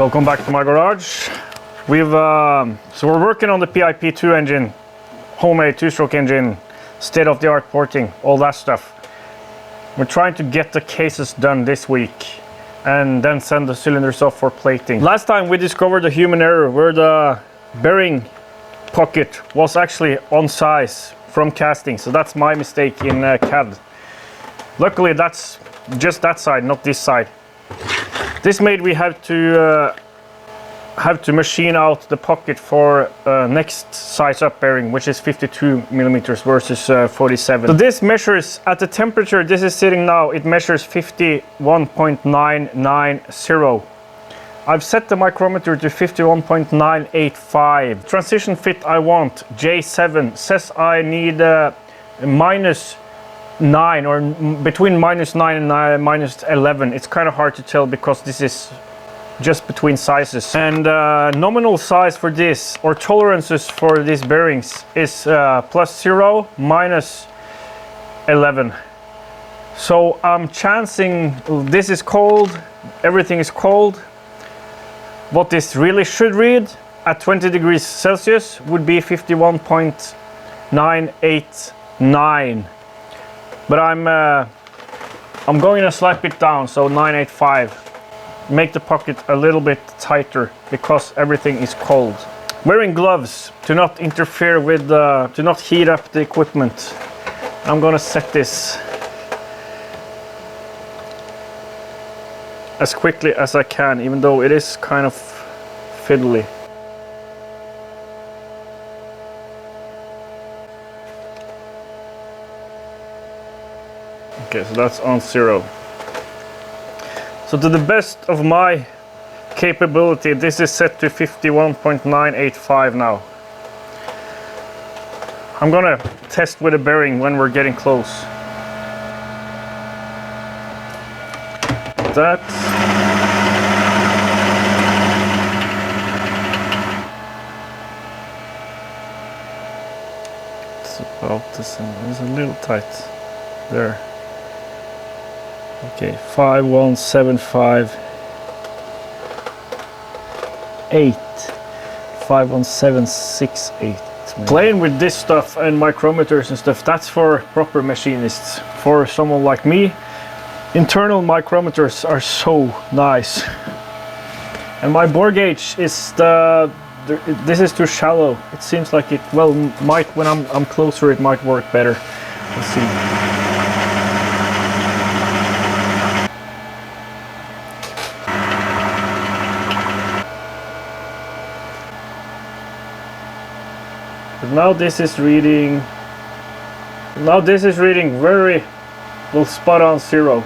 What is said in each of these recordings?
Welcome back to my garage. So we're working on the PIP2 engine, homemade two-stroke engine, state-of-the-art porting, all that stuff. We're trying to get the cases done this week and then send the cylinders off for plating. Last time we discovered a human error where the bearing pocket was actually on size from casting, so that's my mistake in CAD. Luckily that's just that side, not this side. This made we have to machine out the pocket for next size up bearing, which is 52 millimeters versus 47. So this measures at the temperature this is sitting now, it measures 51.990. I've set the micrometer to 51.985. Transition fit I want, J7, says I need -9 or between -9 and -11. It's kind of hard to tell because this is just between sizes. And nominal size for this, or tolerances for these bearings, is +0, -11. So I'm chancing, this is cold, everything is cold. What this really should read at 20 degrees Celsius would be 51.989. But I'm going to slap it down, so 985. Make the pocket a little bit tighter because everything is cold. Wearing gloves to not interfere with, to not heat up the equipment. I'm gonna set this as quickly as I can, even though it is kind of fiddly. Okay, so that's on 0. So to the best of my capability, this is set to 51.985 now. I'm gonna test with a bearing when we're getting close. That's about the same. It's a little tight there. Okay, 5175.8, 51.768. Playing with this stuff and micrometers and stuff, that's for proper machinists. For someone like me, internal micrometers are so nice. And my bore gauge is this is too shallow. It seems like it, well, might when I'm closer it might work better. Let's see. But now this is reading. Now this is reading very well, spot on 0.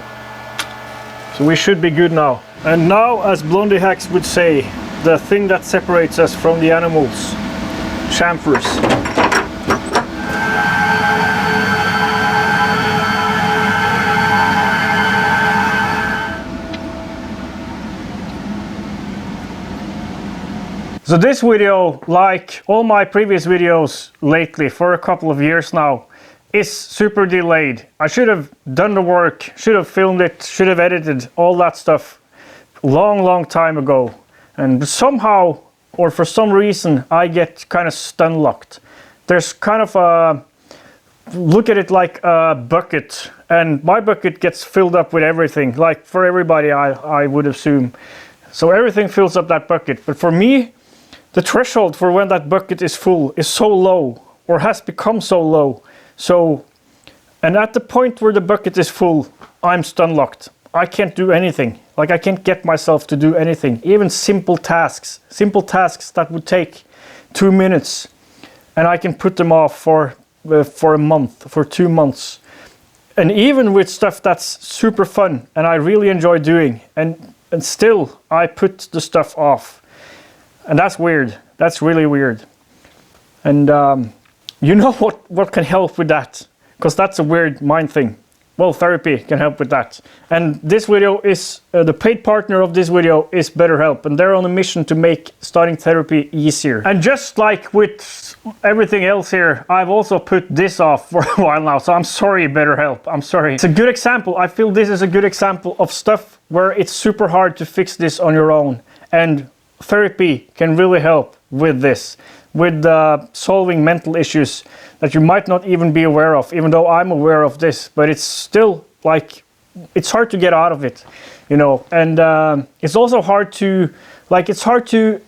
So we should be good now. And now, as Blondie Hacks would say, the thing that separates us from the animals, chamfers. So this video, like all my previous videos lately for a couple of years now, is super delayed. I should have done the work, should have filmed it, should have edited all that stuff long time ago. And somehow, or for some reason, I get kind of stun locked. There's kind of a, look at it like a bucket, and my bucket gets filled up with everything, like for everybody I would assume. So everything fills up that bucket, but for me, the threshold for when that bucket is full is so low, or has become so low. So, and at the point where the bucket is full, I'm stun locked. I can't do anything. Like, I can't get myself to do anything. Even simple tasks that would take 2 minutes, and I can put them off for a month, for 2 months. And even with stuff that's super fun and I really enjoy doing, and still I put the stuff off. And that's weird. That's really weird. And you know what can help with that? Because that's a weird mind thing. Well, therapy can help with that. And this video is, the paid partner of this video is BetterHelp. And they're on a mission to make starting therapy easier. And just like with everything else here, I've also put this off for a while now. So I'm sorry, BetterHelp. I'm sorry. It's a good example. I feel this is a good example of stuff where it's super hard to fix this on your own. And therapy can really help with this, with solving mental issues that you might not even be aware of, even though I'm aware of this, but it's still like, it's hard to get out of it, you know. And it's also hard to, like, it's hard to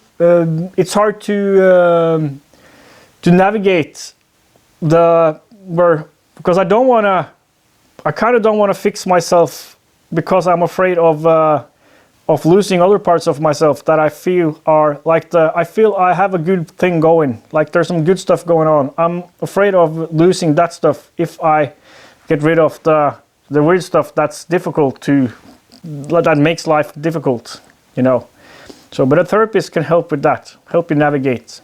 navigate because I kind of don't want to fix myself, because I'm afraid of losing other parts of myself that I feel are like I feel I have a good thing going, like there's some good stuff going on. I'm afraid of losing that stuff if I get rid of the weird stuff that's difficult that makes life difficult, you know. So, but a therapist can help with that, help you navigate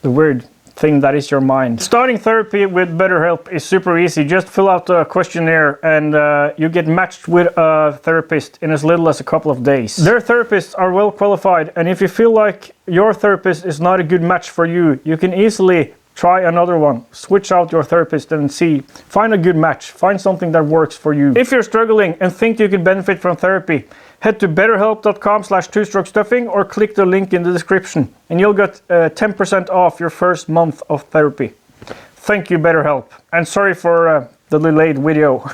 the weird thing that is your mind. Starting therapy with BetterHelp is super easy. Just fill out the questionnaire and you get matched with a therapist in as little as a couple of days. Their therapists are well qualified, and if you feel like your therapist is not a good match for you, you can easily try another one. Switch out your therapist and find a good match. Find something that works for you. If you're struggling and think you can benefit from therapy, head to betterhelp.com/twostrokestuffing or click the link in the description and you'll get 10% off your first month of therapy. Thank you, BetterHelp. And sorry for the delayed video.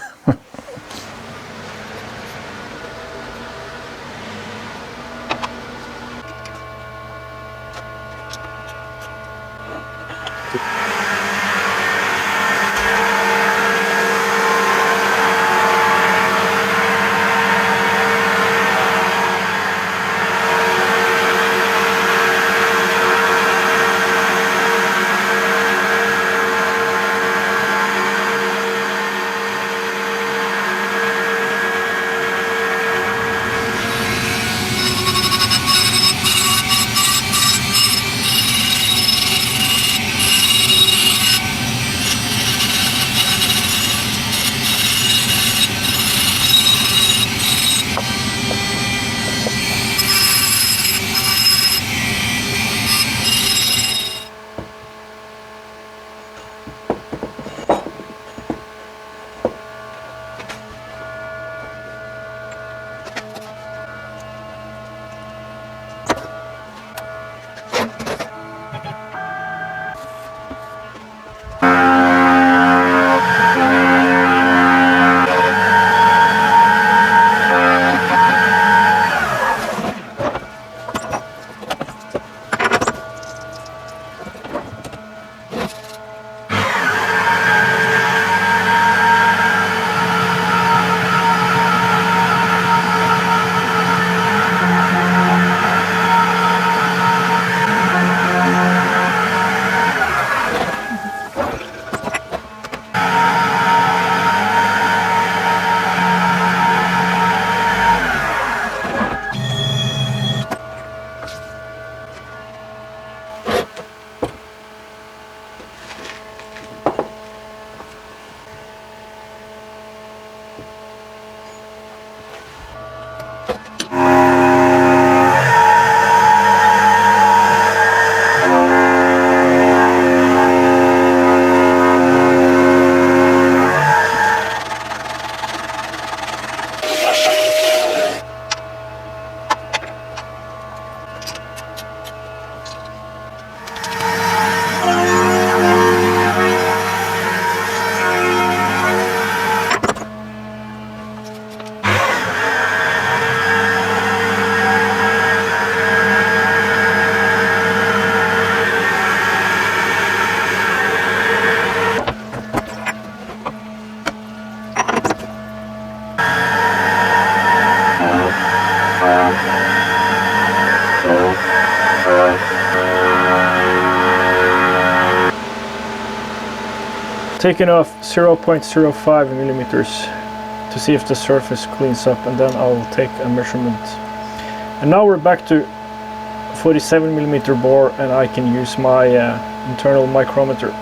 Taking off 0.05 millimeters to see if the surface cleans up, and then I'll take a measurement. And now we're back to 47 millimeter bore, and I can use my internal micrometer.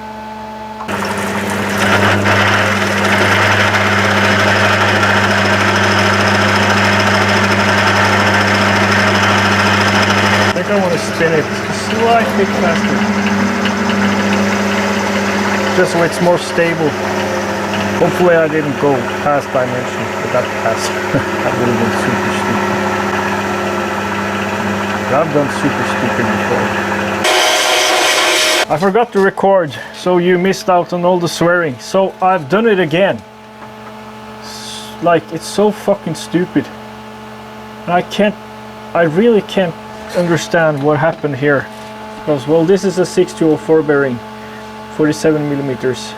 I think I want to spin it slightly faster, just so it's more stable. Hopefully I didn't go past dimension, but that would have been super stupid. I've done super stupid before. I forgot to record, so you missed out on all the swearing. So I've done it again. Like, it's so fucking stupid. And I really can't understand what happened here. Because, well, this is a 6204 bearing, 47 millimeters.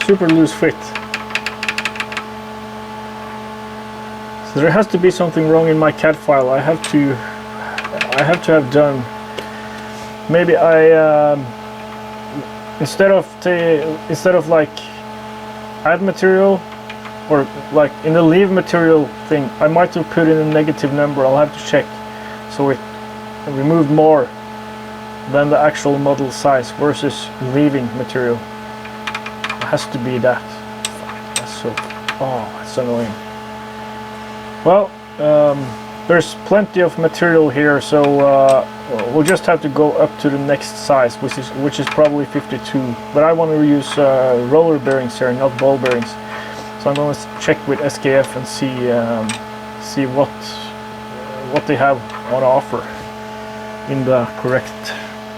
Super loose fit. So there has to be something wrong in my CAD file. I have to have done. Maybe I instead of like add material or like in the leave material thing, I might have put in a negative number. I'll have to check. So it removed more than the actual model size versus leaving material. It has to be that. That's so. Oh, that's annoying. Well, there's plenty of material here, so we'll just have to go up to the next size, which is probably 52. But I want to use roller bearings here, not ball bearings. So I'm going to check with SKF and see what they have on offer in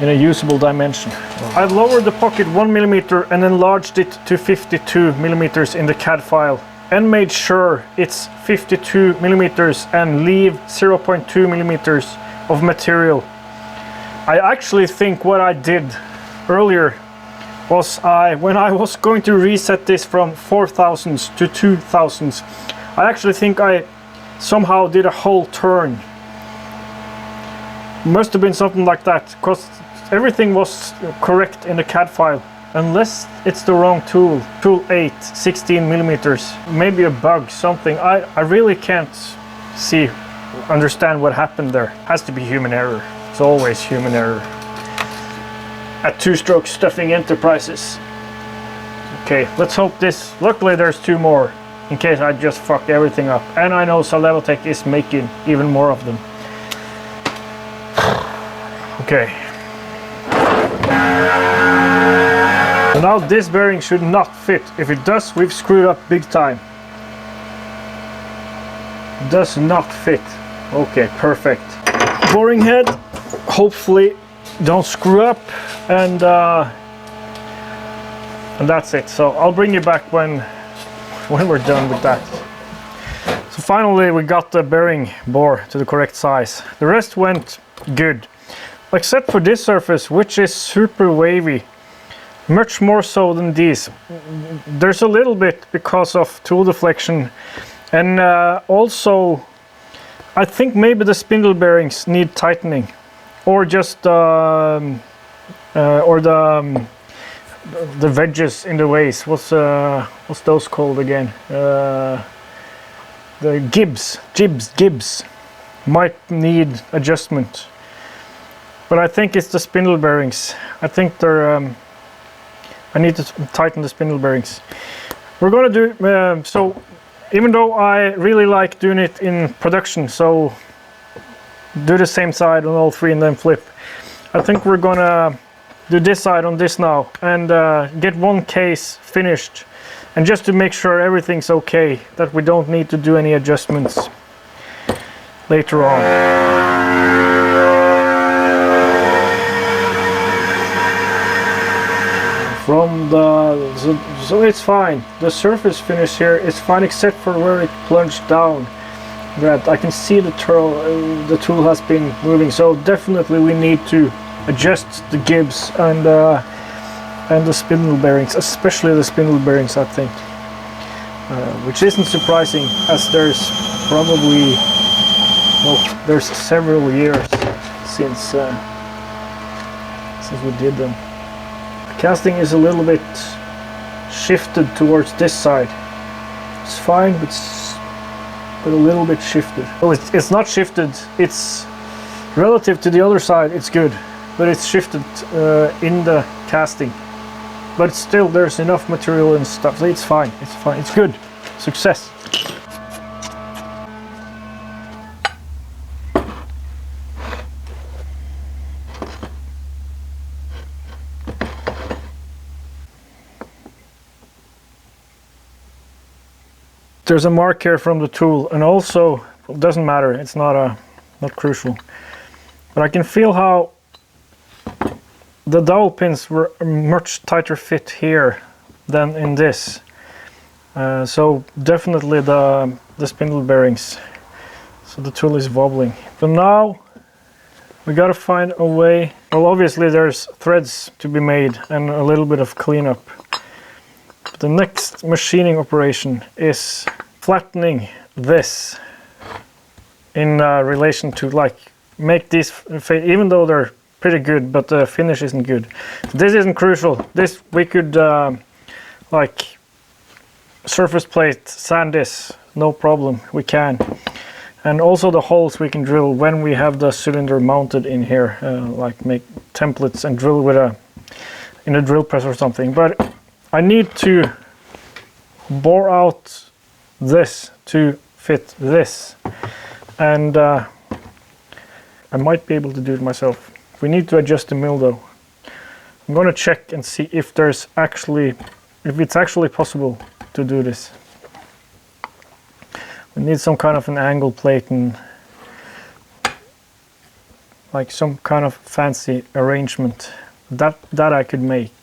a usable dimension. I've lowered the pocket 1 millimeter and enlarged it to 52 millimeters in the CAD file, and made sure it's 52 millimeters and leave 0.2 millimeters of material. I actually think what I did earlier was when I was going to reset this from 4000s to 2000s, I actually think I somehow did a whole turn. Must have been something like that, because everything was correct in the CAD file. Unless it's the wrong tool 8, 16 millimeters, maybe a bug, something. I really can't understand what happened there. Has to be human error. It's always human error. At Two-Stroke Stuffing Enterprises. Okay, let's hope this. Luckily there's 2 more, in case I just fucked everything up. And I know Salevotech is making even more of them. Okay. So now this bearing should not fit. If it does, we've screwed up big time. Does not fit. Okay, perfect. Boring head, hopefully don't screw up, and that's it. So I'll bring you back when we're done with that. So finally we got the bearing bore to the correct size. The rest went good, except for this surface, which is super wavy. Much more so than these. There's a little bit because of tool deflection, and also I think maybe the spindle bearings need tightening, or just the wedges in the ways. What's those called again? The gibs might need adjustment, but I think it's the spindle bearings. I think they're I need to tighten the spindle bearings. We're gonna do so. Even though I really like doing it in production, so do the same side on all 3 and then flip, I think we're gonna do this side on this now and get one case finished, and just to make sure everything's okay, that we don't need to do any adjustments later on. From so it's fine. The surface finish here is fine, except for where it plunged down. That I can see the tool has been moving. So definitely we need to adjust the gibs and the spindle bearings, especially the spindle bearings, I think. Which isn't surprising, as there's probably, well, there's several years since we did them. Casting is a little bit shifted towards this side. It's fine, but a little bit shifted. Well, it's not shifted. It's relative to the other side. It's good, but it's shifted in the casting. But still, there's enough material and stuff. So it's fine. It's fine. It's good. Success. There's a mark here from the tool, and also it doesn't matter. It's not not crucial. But I can feel how the dowel pins were a much tighter fit here than in this. So definitely the spindle bearings. So the tool is wobbling. But now we gotta find a way. Well, obviously there's threads to be made and a little bit of cleanup. But the next machining operation is flattening this in relation to like make these, even though they're pretty good, but the finish isn't good. This isn't crucial. This we could like surface plate, sand this, no problem, we can. And also the holes we can drill when we have the cylinder mounted in here, like make templates and drill with in a drill press or something. But I need to bore out this to fit this, and I might be able to do it myself. We need to adjust the mill though. I'm going to check and see if it's actually possible to do this. We need some kind of an angle plate and like some kind of fancy arrangement that I could make.